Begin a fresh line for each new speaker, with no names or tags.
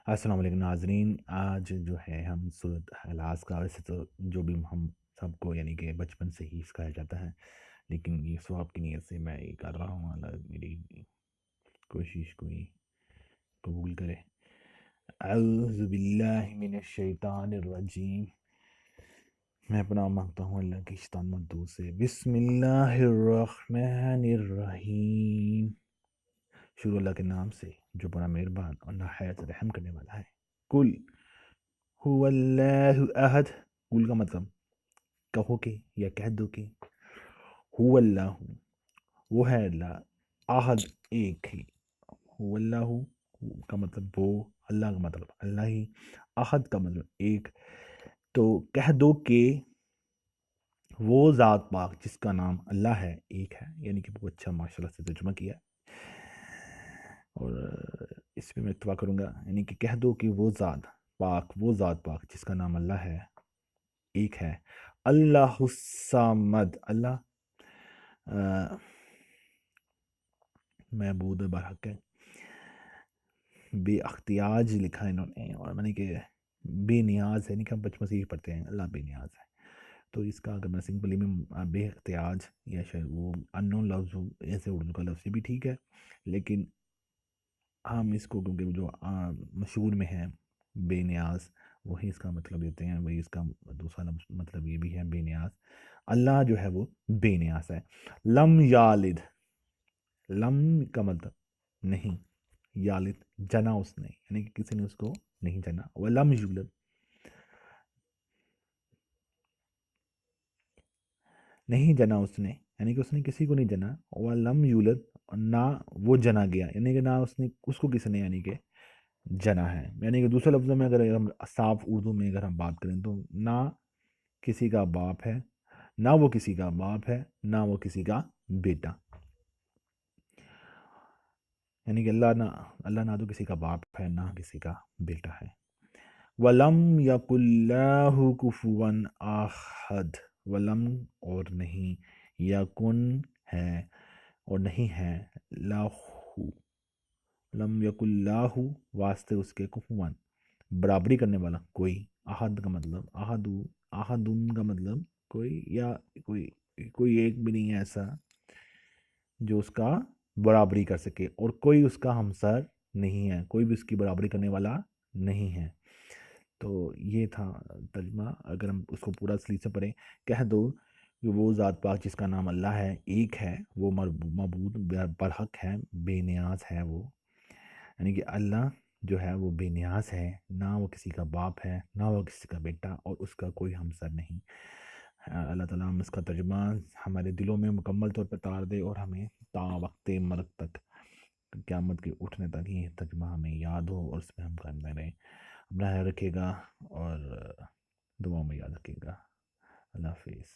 السلام علیکم ناظرین، آج جو ہے ہم سورۃ اخلاص کا، ویسے تو جو بھی ہم سب کو یعنی کہ بچپن سے ہی سکھایا جاتا ہے، لیکن یہ ثواب کی نیت سے میں یہ کر رہا ہوں، اللہ میری کوشش کو ہی قبول کرے۔ اعوذ باللہ من الشیطان الرجیم، میں پناہ مانگتا ہوں اللہ کی شیطان مردود سے۔ بسم اللہ الرحمن الرحیم، شروع اللہ کے نام سے جو بڑا مہربان اور نہایت رحم کرنے والا ہے۔ کل هو اللہ احد، کل کا مطلب کہو کہ یا کہہ دو کہ هو اللہ، وہ ہے اللہ، احد ایک ہی، هو اللہ کا مطلب وہ، اللہ کا مطلب اللہ ہی، احد کا مطلب ایک، تو کہہ دو کہ وہ ذات پاک جس کا نام اللہ ہے ایک ہے، یعنی کہ بہت اچھا ماشاء اللہ سے ترجمہ کیا ہے، اور اس پہ میں اتفاق کروں گا، یعنی کہ کہہ دو کہ وہ ذات پاک جس کا نام اللہ ہے ایک ہے۔ اللہ الصمد، اللہ معبود برحق ہے، بے اختیاج لکھا ہے انہوں نے، اور میں نے کہ بے نیاز ہے، نہیں کہ ہم بچپن سے ہی پڑھتے ہیں اللہ بے نیاز ہے، تو اس کا اگر میں سمپلی میں بے اختیاج یا شاید وہ انون لفظ ہو، ایسے اردو کا لفظ بھی ٹھیک ہے، لیکن ہم اس کو کیونکہ جو مشہور میں ہے بے نیاز، وہی اس کا مطلب دیتے ہیں، وہی اس کا دوسرا مطلب یہ بھی ہے بے نیاز۔ اللہ جو ہے وہ بے نیاز ہے۔ لم یالد، لم کا مطلب نہیں، یالد جنا اس نے، یعنی کہ کسی نے اس کو نہیں جنا، ولم یولد نہیں جنا اس نے، یعنی کہ اس نے کسی کو نہیں جنا، ولم یولد نہ وہ جنا گیا، یعنی کہ نہ اس کو کسی نے یعنی کہ جنا ہے، یعنی کہ دوسرے لفظوں میں اگر ہم صاف اردو میں اگر ہم بات کریں تو نہ کسی کا باپ ہے، نہ وہ کسی کا باپ ہے، نہ وہ کسی کا بیٹا، یعنی کہ اللہ نہ تو کسی کا باپ ہے نہ کسی کا بیٹا ہے۔ وَلَمْ يَكُنْ لَهُ كُفُوًا أَحَدٌ، ولم اور نہیں، یکن ہے اور نہیں ہے، لاہو لم یکن لاہو واسطے اس کے، کفوان برابری کرنے والا کوئی، احد کا مطلب احدن کا مطلب کوئی، یا کوئی ایک بھی نہیں ہے ایسا جو اس کا برابری کر سکے، اور کوئی اس کا ہمسر نہیں ہے، کوئی بھی اس کی برابری کرنے والا نہیں ہے۔ تو یہ تھا ترجمہ، اگر ہم اس کو پورا سلیٹ سے پڑھیں، کہہ دو کہ وہ ذات پاک جس کا نام اللہ ہے ایک ہے، وہ معبود برحق ہے، بے نیاز ہے وہ، یعنی کہ اللہ جو ہے وہ بے نیاز ہے، نہ وہ کسی کا باپ ہے نہ وہ کسی کا بیٹا، اور اس کا کوئی ہمسر نہیں۔ اللہ تعالیٰ ہم اس کا ترجمہ ہمارے دلوں میں مکمل طور پہ اتار دے، اور ہمیں تا وقت مرگ تک، قیامت کے اٹھنے تک یہ ترجمہ ہمیں یاد ہو، اور اس میں ہم قائم رہیں۔ اپنا خیال رکھیے گا اور دعاؤں میں یاد رکھیے گا۔ اللہ حافظ۔